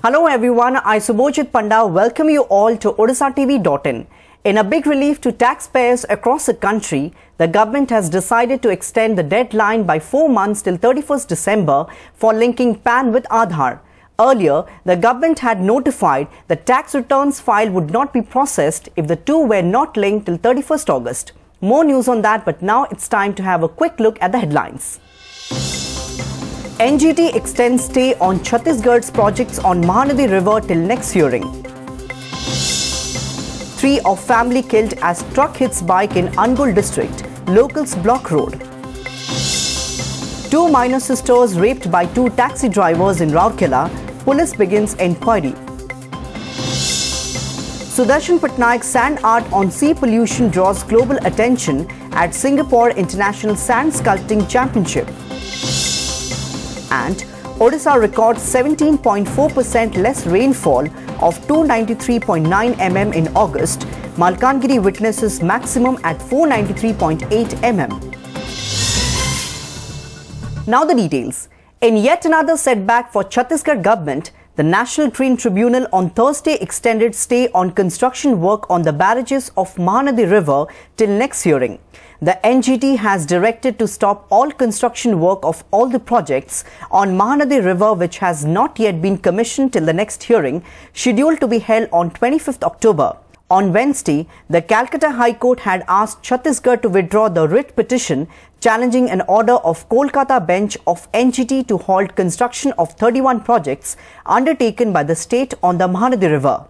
Hello everyone, I Subhojit Panda welcome you all to OdishaTV.in. In a big relief to taxpayers across the country, the government has decided to extend the deadline by 4 months till 31st December for linking PAN with Aadhaar. Earlier, the government had notified the tax returns filed would not be processed if the two were not linked till 31st August. More news on that, but now it's time to have a quick look at the headlines. NGT extends stay on Chhattisgarh's projects on Mahanadi River till next hearing. 3 of family killed as truck hits bike in Angul district. Locals block road. 2 minor sisters raped by 2 taxi drivers in Rourkela. Police begins inquiry. Sudarshan Patnaik's sand art on sea pollution draws global attention at Singapore International Sand Sculpting Championship. And Odisha records 17.4% less rainfall of 293.9 mm in August. Malkangiri witnesses maximum at 493.8 mm. Now the details. In yet another setback for Chhattisgarh government, the National Green Tribunal on Thursday extended stay on construction work on the barrages of Mahanadi River till next hearing. The NGT has directed to stop all construction work of all the projects on Mahanadi River which has not yet been commissioned till the next hearing, scheduled to be held on 25th October. On Wednesday, the Calcutta High Court had asked Chhattisgarh to withdraw the writ petition challenging an order of Kolkata bench of NGT to halt construction of 31 projects undertaken by the state on the Mahanadi River.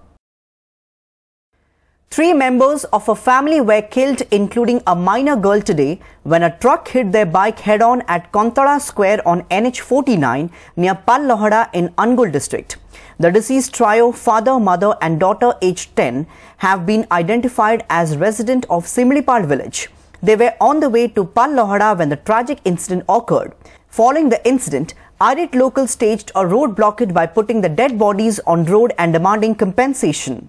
3 members of a family were killed, including a minor girl, today when a truck hit their bike head-on at Kontara Square on NH49 near Pallohada in Angul district. The deceased trio, father, mother and daughter aged 10, have been identified as resident of Simlipal village. They were on the way to Pallohada when the tragic incident occurred. Following the incident, irate locals staged a road blockade by putting the dead bodies on road and demanding compensation.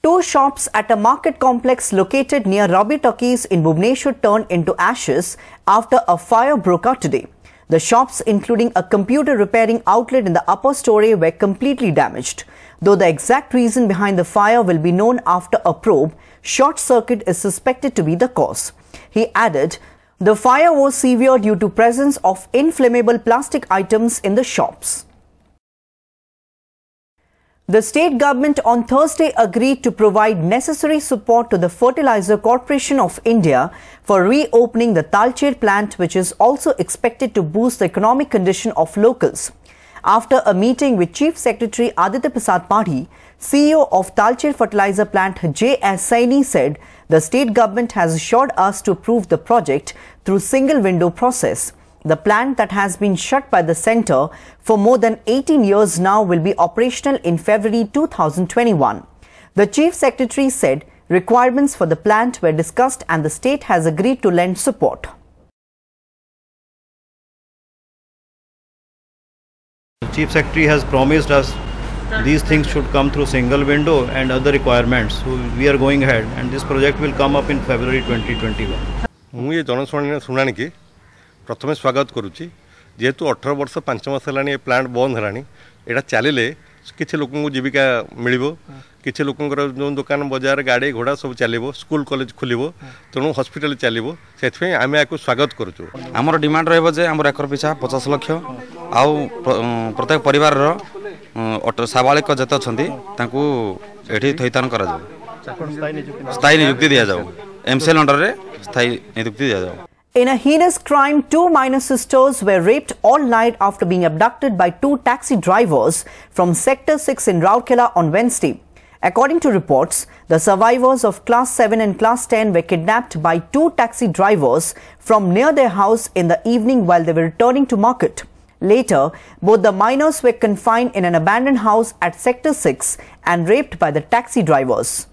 2 shops at a market complex located near Rabi Talkies in Bhubaneswar turned into ashes after a fire broke out today. The shops, including a computer repairing outlet in the upper story, were completely damaged. Though the exact reason behind the fire will be known after a probe, short circuit is suspected to be the cause. He added, the fire was severe due to presence of inflammable plastic items in the shops. The state government on Thursday agreed to provide necessary support to the Fertilizer Corporation of India for reopening the Talcher plant, which is also expected to boost the economic condition of locals. After a meeting with Chief Secretary Aditya Prasad Padhi, CEO of Talcher Fertilizer Plant J.S. Saini said, the state government has assured us to approve the project through single window process. The plant that has been shut by the centre for more than 18 years now will be operational in February 2021. The Chief Secretary said requirements for the plant were discussed and the state has agreed to lend support. The Chief Secretary has promised us these things should come through single window and other requirements. So we are going ahead and this project will come up in February 2021. प्रथम स्वागत करुच्ची जेहेतु 18 वर्ष 5 मास है plant बंद है यहाँ चलिए किसी लोक जीविका मिल किसी लोक जो दुकान बजार गाड़ी घोड़ा सब चलो स्कूल कॉलेज खोल तेणु हॉस्पिटल चलो से आम या स्वागत करुचु आमर डिमांड रही एकर पिछा 50 लाख आउ प्रत्येक परिवार साबालिक जत अच्छा ये थैतान कर स्थायी नियुक्ति दि जाऊ एमसीएल अंडर में स्थायी नियुक्ति दि जाऊ. In a heinous crime, 2 minor sisters were raped all night after being abducted by 2 taxi drivers from Sector 6 in Rourkela on Wednesday. According to reports, the survivors of Class 7 and Class 10 were kidnapped by 2 taxi drivers from near their house in the evening while they were returning to market. Later, both the minors were confined in an abandoned house at Sector 6 and raped by the taxi drivers.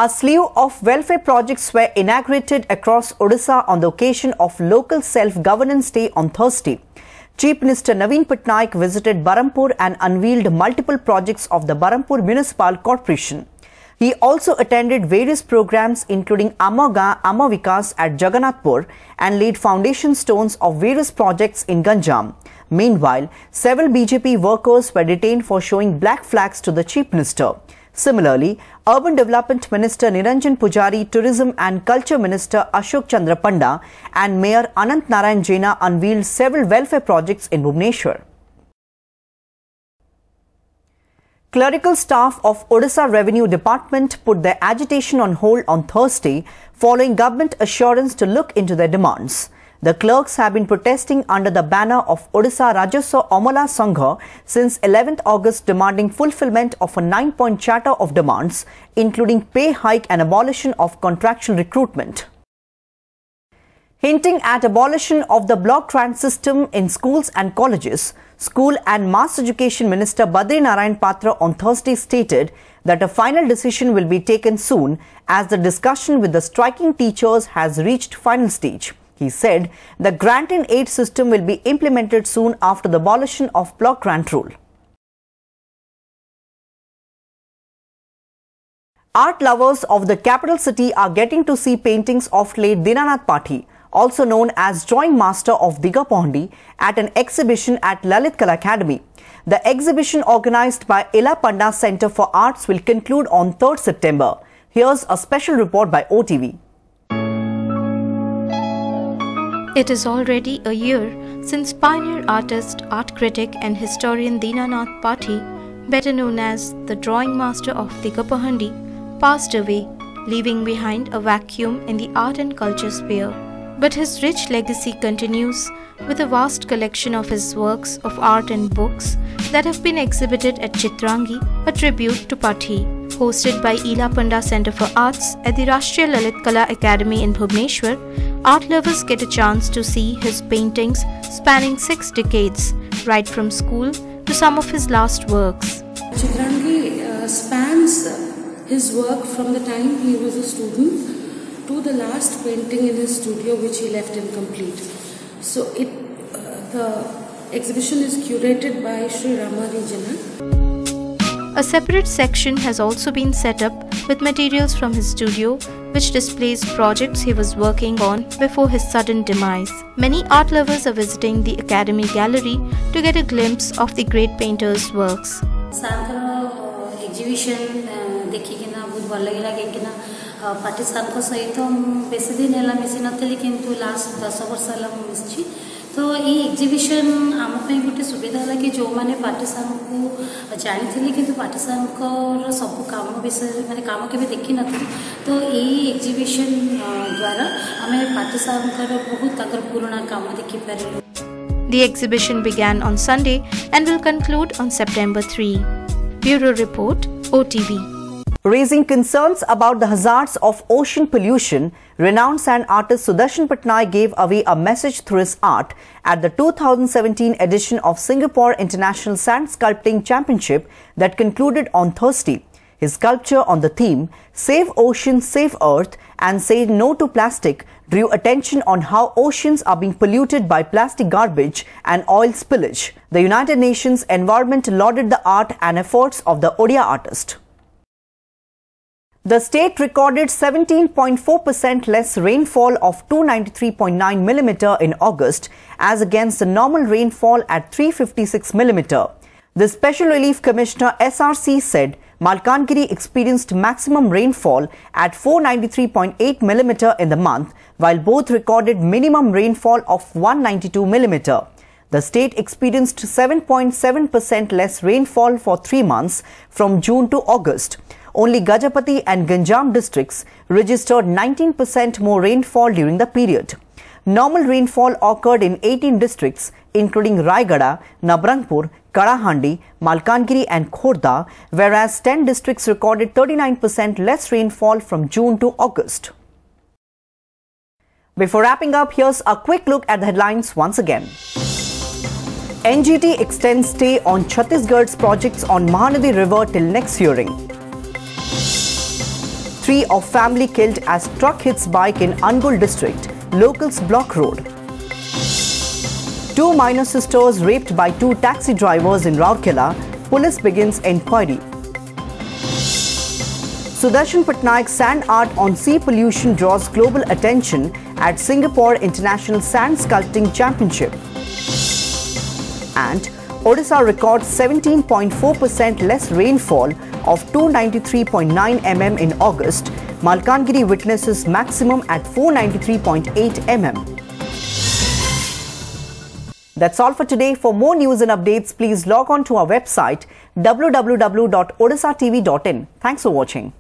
A slew of welfare projects were inaugurated across Odisha on the occasion of Local Self-Governance Day on Thursday. Chief Minister Naveen Patnaik visited Barampur and unveiled multiple projects of the Barampur Municipal Corporation. He also attended various programs including Amaga Amavikas at Jagannathpur and laid foundation stones of various projects in Ganjam. Meanwhile, several BJP workers were detained for showing black flags to the Chief Minister. Similarly, Urban Development Minister Niranjan Pujari, Tourism and Culture Minister Ashok Chandra Panda and Mayor Anant Narayan Jaina unveiled several welfare projects in Bhubaneswar. Clerical staff of Odisha Revenue Department put their agitation on hold on Thursday following government assurance to look into their demands. The clerks have been protesting under the banner of Odisha Rajaswa Amala Sangha since 11th August, demanding fulfillment of a 9-point charter of demands, including pay hike and abolition of contractual recruitment. Hinting at abolition of the block grant system in schools and colleges, School and Mass Education Minister Badri Narayan Patra on Thursday stated that a final decision will be taken soon as the discussion with the striking teachers has reached final stage. He said the grant in aid system will be implemented soon after the abolition of block grant rule. Art lovers of the capital city are getting to see paintings of late Dinanath Pathi, also known as drawing master of Digapahandi, at an exhibition at Lalit Kala Academy. The exhibition organized by Ila Panda Center for Arts will conclude on 3rd September. Here's a special report by OTV. It is already a year since pioneer artist, art critic and historian Dinanath Pathi, better known as the drawing master of Digapahandi, passed away, leaving behind a vacuum in the art and culture sphere. But his rich legacy continues with a vast collection of his works of art and books that have been exhibited at Chitrangi, a tribute to Pathi. Hosted by Ila Panda Center for Arts at the Rashtriya Lalit Kala Academy in Bhubaneswar, art lovers get a chance to see his paintings spanning 6 decades, right from school to some of his last works. Chitrangi spans his work from the time he was a student to the last painting in his studio which he left incomplete. So the exhibition is curated by Sri Ramani Jana. A separate section has also been set up with materials from his studio which displays projects he was working on before his sudden demise. Many art lovers are visiting the Academy Gallery to get a glimpse of the great painter's works. Exhibition देखिकिना बहुत भल लगिला कहीं party सान को सहित बेसी दिन है मिसी नी किंतु लास्ट 10 वर्ष है मिसी तो ये एग्जिबिशन आमपाई गोटे सुविधा है कि जो मैंने पार्टी सान को जानी थी कि पार्टी सान को सब काम विषय मैंने काम के देखी नी तो ये एग्जिबिशन द्वारा आम पार्टी सान बहुत पुराना काम देखी पारे. The exhibition began on Sunday and will conclude on September 3. Bureau Report, OTV. Raising concerns about the hazards of ocean pollution, renowned sand artist Sudarshan Patnaik gave away a message through his art at the 2017 edition of Singapore International Sand Sculpting Championship that concluded on Thursday. His sculpture on the theme, Save Ocean, Save Earth and Say No to Plastic, drew attention on how oceans are being polluted by plastic garbage and oil spillage. The United Nations Environment lauded the art and efforts of the Odia artist. The state recorded 17.4% less rainfall of 293.9 mm in August as against the normal rainfall at 356 mm. The Special Relief Commissioner SRC said Malkangiri experienced maximum rainfall at 493.8 mm in the month, while both recorded minimum rainfall of 192 mm. The state experienced 7.7% less rainfall for 3 months from June to August. Only Gajapati and Ganjam districts registered 19% more rainfall during the period. Normal rainfall occurred in 18 districts, including Raigada, Nabrangpur, Kalahandi, Malkangiri and Khordha, whereas 10 districts recorded 39% less rainfall from June to August. Before wrapping up, here's a quick look at the headlines once again. NGT extends stay on Chhattisgarh's projects on Mahanadi River till next hearing. 3 of family killed as truck hits bike in Angul district. Locals block road. 2 minor sisters raped by 2 taxi drivers in Rourkela. Police begins inquiry. Sudarshan Patnaik's sand art on sea pollution draws global attention at Singapore International Sand Sculpting Championship. And Odisha records 17.4% less rainfall of 293.9 mm in August. Malkangiri witnesses maximum at 493.8 mm. That's all for today. For more news and updates, please log on to our website www.odishatv.in. Thanks for watching.